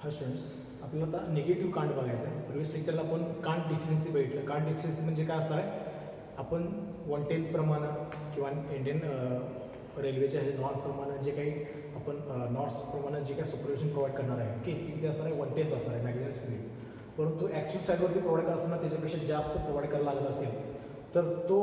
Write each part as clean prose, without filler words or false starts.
हा स्टुडंट्स, आपल्याला आता निगेटिव्ह कांट बघायचं आहे. प्रिव्हियस लेक्चरला आपण कांट डिफिशियन्सी बघितलं. कांट डिफिशियन्सी म्हणजे काय असणार आहे, आपण 1/10 प्रमाणे किंवा इंडियन रेल्वेच्या नॉर्म्सप्रमाणे जे काही आपण नॉर्म्सप्रमाणे जे काही सुपरविशन प्रोव्हाइड करणार आहे, ओके, किती असणार आहे, 1/10 असणार आहे मॅक्झिमम स्पीड. परंतु ॲक्च्युअल साईडवरती प्रोव्हाइड करत असताना त्याच्यापेक्षा जास्त प्रोव्हाइड करायला लागत असेल तर तो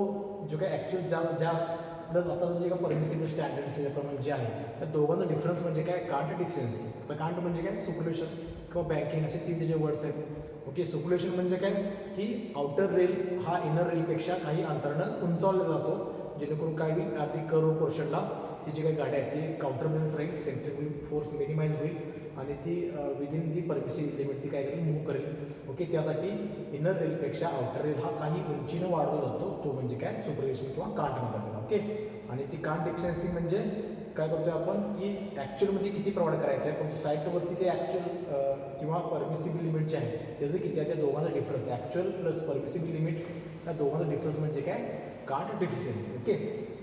जो काही ॲक्च्युअल जास्त प्लस आता जे काही परमिसिबल स्टँडर्ड त्याच्याप्रमाणे जे आहे त्या दोघांचा डिफरन्स म्हणजे काय, कांट डिफिशियन्सी. आता कांट म्हणजे काय, सुपरविशन किंवा बँकिंग असे 3 त्याचे वर्ड्स आहेत. ओके, सुपरविशन म्हणजे काय की आउटर रेल हा इनर रेलपेक्षा काही अंतरानं उंचावला जातो, जेणेकरून काय होईल, अगदी कर्व पोर्शनला ती जी काही गाड्या आहेत ती काउंटर बॅलन्स राहील, सेंट्रिफ्युगल फोर्स मिनिमाइज होईल आणि ती विदिन दी परमिसिबल लिमिट ती काय करेल, मूव्ह करेल. ओके, त्यासाठी इनर रेलपेक्षा आउटर रेल हा काही उंचीनं वाढवला जातो, तो म्हणजे काय, सुपरविशन किंवा कांट म्हणतात त्याला. ओके, आणि ती कांट डिफिशियन्सी म्हणजे काय करतोय आपण की ॲक्च्युअलमध्ये किती प्रोव्हाइड करायचं आहे, पण साईटवरती ते ॲक्च्युअल किंवा परमिसिबल लिमिट जे आहे त्याचं किती आहे, त्या दोघांचा डिफरन्स आहे. ॲक्च्युअल प्लस परमिसिबल लिमिट त्या दोघांचा डिफरन्स म्हणजे काय, कांट डिफिशियन्सी. ओके,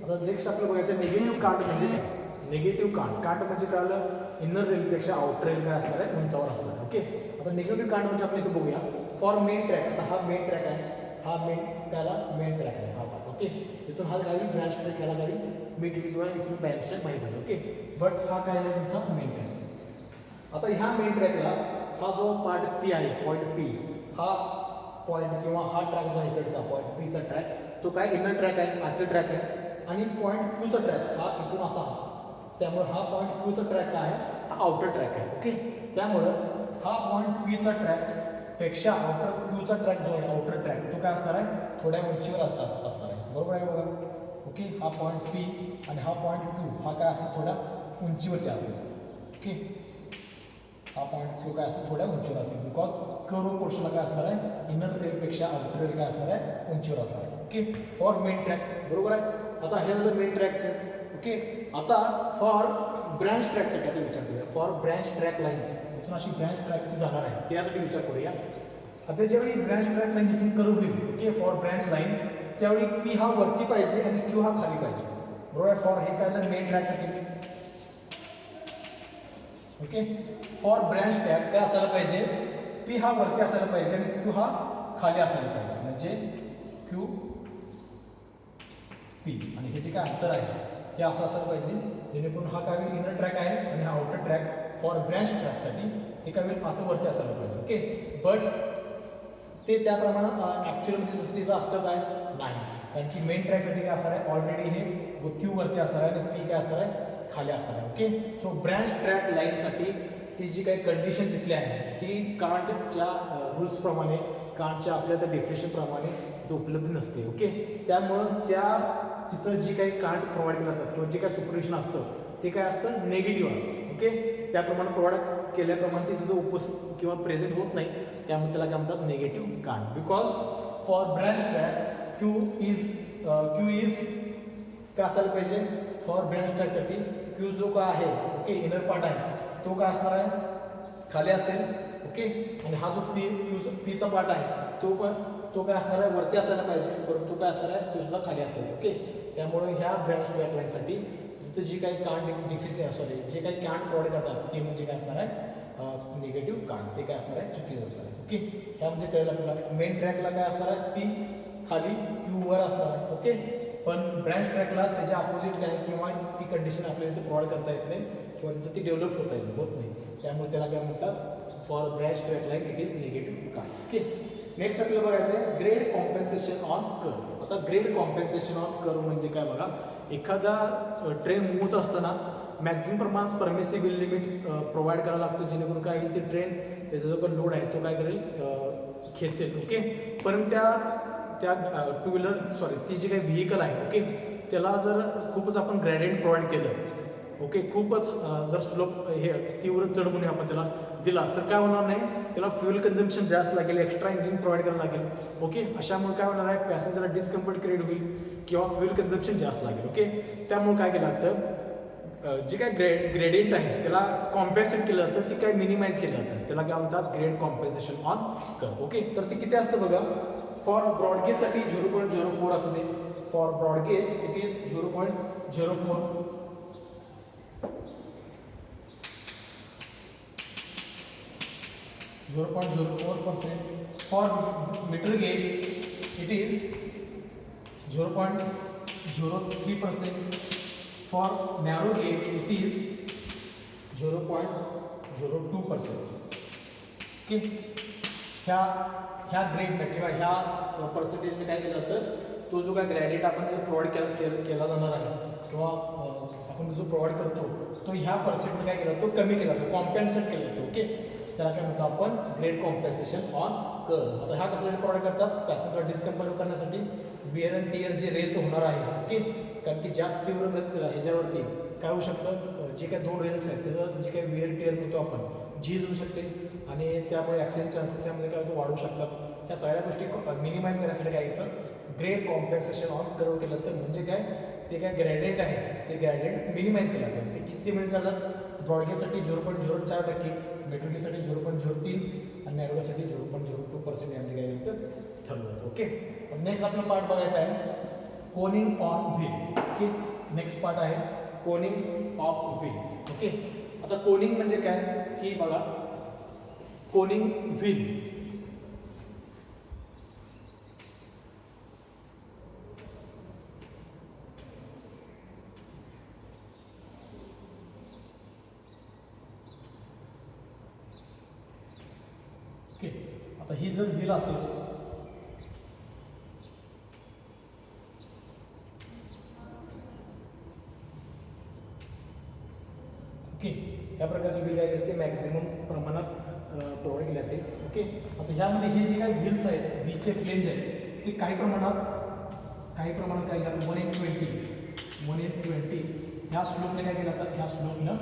आता नेक्स्ट आपल्याला बघायचं निगेटिव्ह कांट म्हणजे काय. निगेटिव्ह कांट, कांट म्हणजे काय आलं, इनर रेलपेक्षा आउटर रेल काय असणार आहे, उंचावर असणार आहे. ओके, आता निगेटिव्ह कांट म्हणजे आपण इथे बघूया. फॉर मेन ट्रॅक, आता हा मेन ट्रॅक आहे, हा मेन ट्रॅक आहे हा. ओके, इथून हा गावी ब्रँच ट्रॅक ह्याला गावी मिड किंवा इथून ब्रँच ट्रॅक माहीत आहे. ओके, बट हा काय आहे तुमचा मेन ट्रॅक. आता ह्या मेन ट्रॅकला हा जो पार्ट पी आहे, पॉईंट पी, हा पॉईंट किंवा हा ट्रॅक जो आहे इकडचा पॉईंट पीचा ट्रॅक, तो काय इनर ट्रॅक आहे, आतला ट्रॅक आहे. आणि पॉईंट क्यूचा ट्रॅक हा इथून असा, त्यामुळे हा पॉईंट क्यूचा ट्रॅक काय आहे, हा आउटर ट्रॅक आहे. ओके, त्यामुळं हा पॉईंट पीचा ट्रॅक पेक्षा आउटर क्यूचा ट्रॅक जो आहे, आउटर ट्रॅक, तो काय असणार आहे, थोड्या उंचीवर असणार आहे. बरोबर आहे बघा. ओके, हा पॉईंट पी आणि हा पॉईंट क्यू हा काय असेल, थोड्या उंचीवरती असेल. ओके, हा पॉईंट क्यू काय असेल, थोड्या उंचीवर असेल, बिकॉज कर्व पोर्शनला काय असणार आहे, इनर रेलपेक्षा आउटर रेल काय असणार आहे, उंचीवर असणार आहे. Okay, for main track. बरोबर आहे. आता हे झालं मेन ट्रॅकचं. ओके, आता फॉर ब्रँच ट्रॅकसाठी आता विचार करूया. फॉर ब्रँच ट्रॅक लाईन, इथून अशी ब्रँच ट्रॅकची जाणार आहे, त्यासाठी विचार करूया. आता ज्यावेळी ब्रँच ट्रॅक लाईन इथून कर्व होईल, ओके, फॉर ब्रँच लाईन, त्यावेळी पी हा वरती पाहिजे आणि क्यू हा खाली पाहिजे. बरोबर आहे. फॉर हे काय झालं, मेन ट्रॅकसाठी. ओके, फॉर ब्रँच ट्रॅक काय असायला पाहिजे, पी हा वरती असायला पाहिजे आणि क्यू हा खाली असायला पाहिजे, म्हणजे क्यू पी. आणि हे जे काय अंतर आहे हे असं असायला पाहिजे, जेणेकरून हा काय होईल, इनर ट्रॅक आहे आणि हा आउटर ट्रॅक फॉर ब्रँच ट्रॅकसाठी हे काय होईल, असं वरती असायला पाहिजे. ओके, बट ते त्याप्रमाणे ॲक्च्युअलमध्ये जसं तिथं असतं काय नाही, कारण की मेन ट्रॅकसाठी काय असणार आहे, ऑलरेडी हे क्यू वरती असणार आहे आणि पी काय असणार आहे, खाली असणार आहे. ओके, सो ब्रँच ट्रॅक लाईनसाठी ती जी काही कंडिशन तिथली आहे ती कांटच्या रूल्सप्रमाणे, कांटच्या आपल्या त्या डेफिनेशनप्रमाणे ती उपलब्ध नसते. ओके, त्यामुळं त्या तिथं जी काही कांट प्रोव्हाइड केलं जातात किंवा जे काही सुपरविशन असतं ते काय असतं, निगेटिव्ह असतं. ओके, त्याप्रमाणे प्रोव्हाइड केल्याप्रमाणे ते तिथं उपस्थित किंवा प्रेझेंट होत नाही, त्यामुळे त्याला काय म्हणतात, negative can't. Because for branch track Q is काय असायला पाहिजे, फॉर ब्रँच ट्रॅकसाठी क्यू जो काय आहे, ओके, इनर पार्ट आहे तो काय असणार आहे, खाली असेल. ओके, आणि हा जो पीचा पार्ट आहे तो काय असणार आहे, वरती असायला पाहिजे, परंतु काय असणार आहे, तो सुद्धा खाली असेल. ओके, त्यामुळे ह्या ब्रँच ट्रॅक लाईनसाठी तिथं जी काही कांट डिफिशियन्सी सॉरी जे काही कांट प्रोव्हाइड करतात ते म्हणजे काय असणार आहे, निगेटिव्ह कांट, ते काय असणार आहे, चुकीचं असणार आहे. ओके, ह्या म्हणजे कळलं आपल्याला. मेन ट्रॅकला काय असणार आहे, पी खाली क्यू वर असणार आहे. ओके, पण ब्रँच ट्रॅकला त्याच्या अपोजिट काय किंवा ती कंडिशन आपल्याला इथे प्रोव्हाइड करता येत नाही किंवा तिथं ती डेव्हलप होत नाही, त्यामुळे त्याला काय म्हणतात, for branch track line it is negative can't. Okay, next आपल्याला बघायचं आहे ग्रेड कॉम्पेन्सेशन ऑन कर्व. आता ग्रेड कॉम्पेन्सेशन ऑन कर्व म्हणजे काय बघा, एखादा ट्रेन मूव्ह होत असताना मॅक्झिमम प्रमाणात परमिसिबल लिमिट प्रोव्हाइड करायला लागतो, जेणेकरून काय होईल, ते ट्रेन त्याचा जो काही लोड आहे तो काय करेल, खेचेल. ओके, पण त्या टू व्हीलर ती जी काही व्हेकल आहे, ओके, त्याला जर खूपच आपण ग्रेडियंट प्रोव्हाइड केलं, ओके, खूपच जर स्लोप हे तीव्र चढ म्हणून आपण त्याला दिला तर काय होणार नाही, त्याला फ्युएल कन्झम्पशन जास्त लागेल, एक्स्ट्रा इंजिन प्रोव्हाइड करायला लागेल. ओके, अशामुळे काय होणार आहे, पॅसेंजरला डिस्कम्फर्ट क्रिएट होईल किंवा फ्युएल कन्झम्पशन जास्त लागेल. ओके, त्यामुळे काय केलं लागतं, जे काय ग्रेडियंट आहे त्याला कॉम्पेन्सेट केलं जातं, ते काय मिनिमाइज केलं जातं, त्याला काय म्हणतात, grade compensation on curve. Okay, तर ते किती असतं बघा, फॉर ब्रॉडगेजसाठी 0.04 असू दे, for broad gauge it is 0.04. 0.04%. For meter gauge, it is 0.03%. For narrow gauge, it is 0.02%. Okay, ह्या ग्रेडने किंवा ह्या पर्सेंटेजने काय केलं तर तो जो काय ग्रॅडियंट आपण जो प्रोव्हाइड केला जाणार आहे किंवा आपण जो प्रोव्हाइड करतो तो ह्या पर्सेंटने काय केला तो कमी केला जातो, कॉम्पेन्सेट केला जातो. ओके, त्याला काय म्हणतो आपण ग्रेड कॉम्पेन्सेशन ऑन कर्व. आता ह्या कशासाठी प्रोव्हाइड करतात? पॅसेंजर डिस्कम्फर्ट करण्यासाठी विअर अँड टिअर जे रेल्स होणार आहे. ओके, कारण की जास्त तीव्र ह्याच्यावरती काय होऊ शकतं, जे काही दोन रेल्स आहेत त्याचं जे काही विअर टिअर म्हणतो आपण झीज होऊ शकते आणि त्यामुळे ॲक्सिडेंट चान्सेस यामध्ये काय होतं वाढू शकतात. ह्या सगळ्या गोष्टी मिनिमाइज करण्यासाठी काय येतं ग्रेड कॉम्पेन्सेशन ऑन कर्व केलं तर म्हणजे काय ते काय ग्रॅडियंट आहे ते ग्रॅडियंट मिनिमाइज केलं जातं. ते किती मिनिट करतात? ब्रॉडगेजसाठी 0.04%, मेट्रोगेजसाठी 0.03 आणि नॅरोगेजसाठी 0.02% यामध्ये काय येतं ठरलं जातं. ओके, नेक्स्ट आपला पार्ट बघायचा आहे Koenig on wheel. Okay, next part आहे कोनिंग ऑफ व्हील. ओके, आता कोनिंग म्हणजे काय की बघा कोनिंग व्हील ओके, आता ही जर व्हील असेल ओके, या प्रकारची व्हील काय करते मॅक्झिमम प्रमाणात प्रोव्हाइड केली जाते. ओके, आता ह्यामध्ये हे जे काही व्हील्स आहेत व्हीलचे फ्लेंज आहेत ते काही प्रमाणात काय केलं 1:20 ह्या स्लोपने काय केलं जातात, ह्या स्लोपनं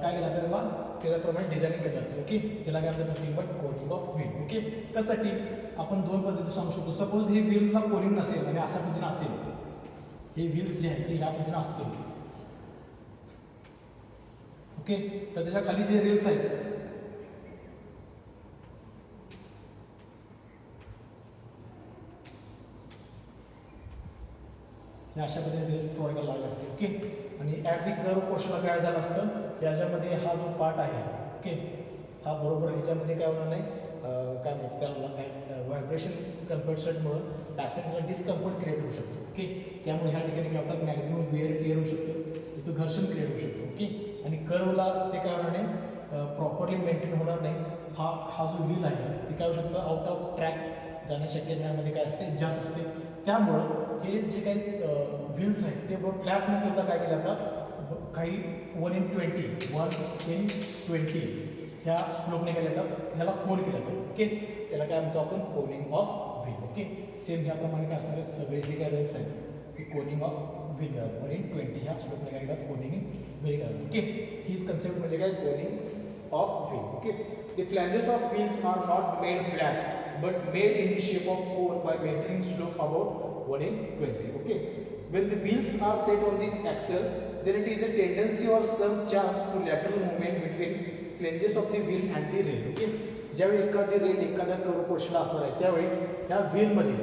काय केलं जातं त्याप्रमाणे डिझाईनिंग केलं जातं. ओके, त्याला काय म्हणतात nothing but Koenig of wheel. Okay, त्यासाठी आपण दोन पद्धती सांगू शकतो. सपोज हे व्हीलला कोनिंग नसेल आणि अशा पद्धतीने असेल, हे व्हील्स जे आहेत ते ह्या पद्धतीने असतील. ओके, तर त्याच्या खाली जे रेल्स आहेत हे अशा पद्धतीने रेल्स प्रोव्हाइड करायला लागले असते. ओके, आणि ॲट दी कर्व पोर्शनला काय झालं असतं याच्यामध्ये हा जो पार्ट आहे ओके हा बरोबर ह्याच्यामध्ये काय होणार नाही काय म्हणतात त्याला व्हायब्रेशन कम्पेन्सेटमुळं पॅसेंजरला डिस्कम्फर्ट क्रिएट होऊ शकतो. ओके, त्यामुळे ह्या ठिकाणी काय होतात मॅक्झिमम वेअर टिअर होऊ शकतो, तिथं घर्षण क्रिएट होऊ शकतो. ओके, आणि कर्वला ते काय होणार नाही प्रॉपरली मेंटेन होणार नाही. हा जो व्हील आहे ते काय होऊ शकतं आउट ऑफ ट्रॅक जाण्याची शक्यता यामध्ये काय असते जास्त असते. त्यामुळं हे जे काही व्हील्स आहेत ते बरोबर फ्लॅट न ठेवता काय केलं जातात काही 1:20 ह्या स्लोपने केल्या जातात, ह्याला कोन केलं जातं. ओके, त्याला काय म्हणतो आपण Koenig of wheel. Okay, same ह्याप्रमाणे काय असणार सगळे जे काही रेल्स आहेत ते कोनिंग ऑफ व्हील 1:20 ह्या स्लोपने काय करतात कोनिंग व्हील करतात. ओके, हीच कन्सेप्ट म्हणजे काय coning of wheel. Okay, the flanges of wheels are not made flat but made in the shape of cone by maintaining slope about 1:20. Okay, when the wheels are set on the axle, then it is a tendency or some chance to lateral movement between flanges of the wheel and the rail. Okay, ज्यावेळी एखादी rail एखाद्या curve पोर्शनला असणार आहे त्यावेळी ह्या व्हीलमध्ये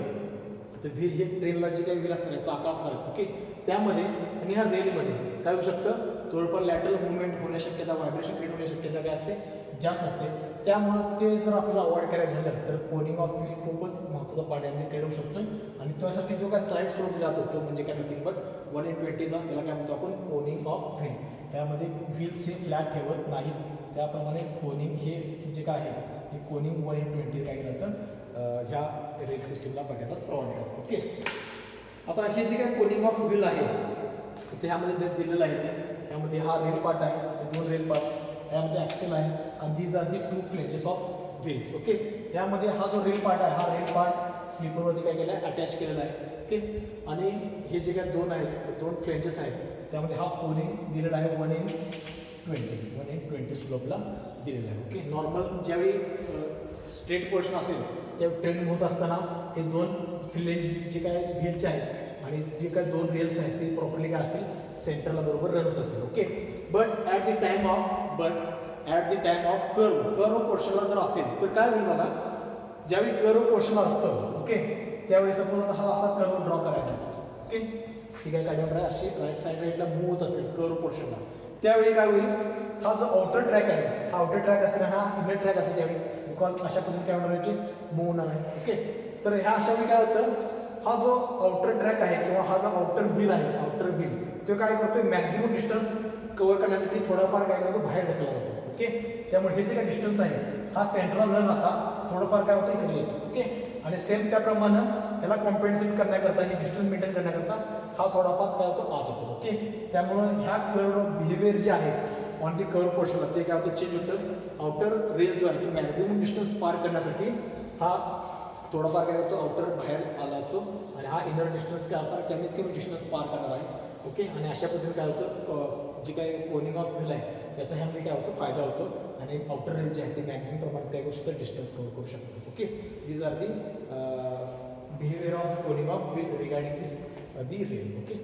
आता wheel हे ट्रेनला जे काही व्हील असणार आहे चाका असणार आहे ओके त्यामध्ये आणि ह्या रेलमध्ये काय होऊ शकतं थोडंफार लॅटरल मुवमेंट होण्याची शक्यता व्हायब्रेशन क्रिएट होण्याची शक्यता काय असते जास्त असते. त्यामुळं ते जर आपल्याला अवॉइड करायचं झालं तर कोनिंग ऑफ व्हील खूपच महत्त्वाचा पार्ट यामध्ये क्रिएट होऊ शकतो आणि त्यासाठी जो काय स्लाइड स्लोप जातो तो म्हणजे काय नथिंग बट 1:20चा त्याला काय म्हणतो आपण कोनिंग ऑफ व्हील. त्यामध्ये व्हील्स हे फ्लॅट ठेवत नाहीत त्याप्रमाणे कोनिंग हे जे काय आहे हे कोनिंग 1:20 काय केलं तर ह्या रेल सिस्टीमला बघायला प्रोव्हाइड करतो. ओके, आता हे जे काय कोनिंग ऑफ व्हील आहे ते ह्यामध्ये दिलेलं आहे त्यामध्ये हा रेल पार्ट आहे दोन रेल पार्ट्स यामध्ये ॲक्सेल आहे आणि these are the 2 flanges of wheels. Okay, यामध्ये हा जो रेल पार्ट आहे हा रेल पार्ट स्लीपरवरती काय केला आहे अटॅच केलेला आहे. ओके, आणि हे जे काय दोन आहेत दोन फ्लेंजेस आहेत त्यामध्ये हा कोनिंग दिलेला आहे 1:20 स्लोपला दिलेला आहे. ओके, नॉर्मल ज्यावेळी स्ट्रेट पोर्शन असेल त्यावेळी ट्रेनिंग होत असताना हे दोन फ्लेंज जे काय व्हीलचे आहेत आणि जे काय दोन रेल्स आहेत ते प्रॉपरली काय असतील सेंटरला बरोबर रन होत असतील. Okay, but at the time of curve पोर्शनला जर असेल तर काय होईल बघा ज्यावेळी कर्व पोर्शनला असतं ओके त्यावेळी सपोज हा असा कर्व ड्रॉ करायचा. ओके, ठीक आहे गाडी अशी राईट साईडला मूव होत असेल कर्व पोर्शनला त्यावेळी काय होईल हा जो आउटर ट्रॅक आहे, हा आउटर ट्रॅक असेल, हा इनर ट्रॅक असेल त्यावेळी, बिकॉज अशा पद्धतीने काय होणार आहे की मूव्ह होणार आहे. ओके, तर ह्या अशा वेळी काय होतं, हा जो आउटर ट्रॅक आहे किंवा हा जो आउटर व्हील आहे, आउटर व्हील तो काय करतोय, मॅक्झिमम डिस्टन्स कव्हर करण्यासाठी थोडाफार काय करतो, बाहेर ढकलला जातो. ओके, त्यामुळे हे जे काही डिस्टन्स आहे हा सेंटरला न जाता थोडंफार काय होतं, इकडे येतो. ओके, आणि सेम त्याप्रमाणे त्याला कॉम्पेन्सेट करण्याकरता, हे डिस्टन्स मेंटेन करण्याकरता हा थोडाफार काय होतो, आत होतो. ओके, त्यामुळं ह्या कर्व बिहेवियर जे आहे ऑन दी कर्व पोर्शनला ते काय होतं, चेंज होतं. आउटर रेल जो आहे तो मॅक्झिमम डिस्टन्स पार करण्यासाठी हा थोडाफार काय करतो, आउटर बाहेर आला असतो आणि हा इनर डिस्टन्स काय होणार, कमीत कमी डिस्टन्स पार करणार आहे. ओके, आणि अशा पद्धतीने काय होतं, जी काही कोनिंग ऑफ व्हील आहे त्याचा ह्यामध्ये काय होतो, फायदा होतो आणि आउटर रेल जे आहे ते मॅक्झिमम प्रमाणात काय करू शकतं, डिस्टन्स कव्हर करू शकतो. Okay, these are the behaviour of Koenig of wheel regarding this the rail. Okay.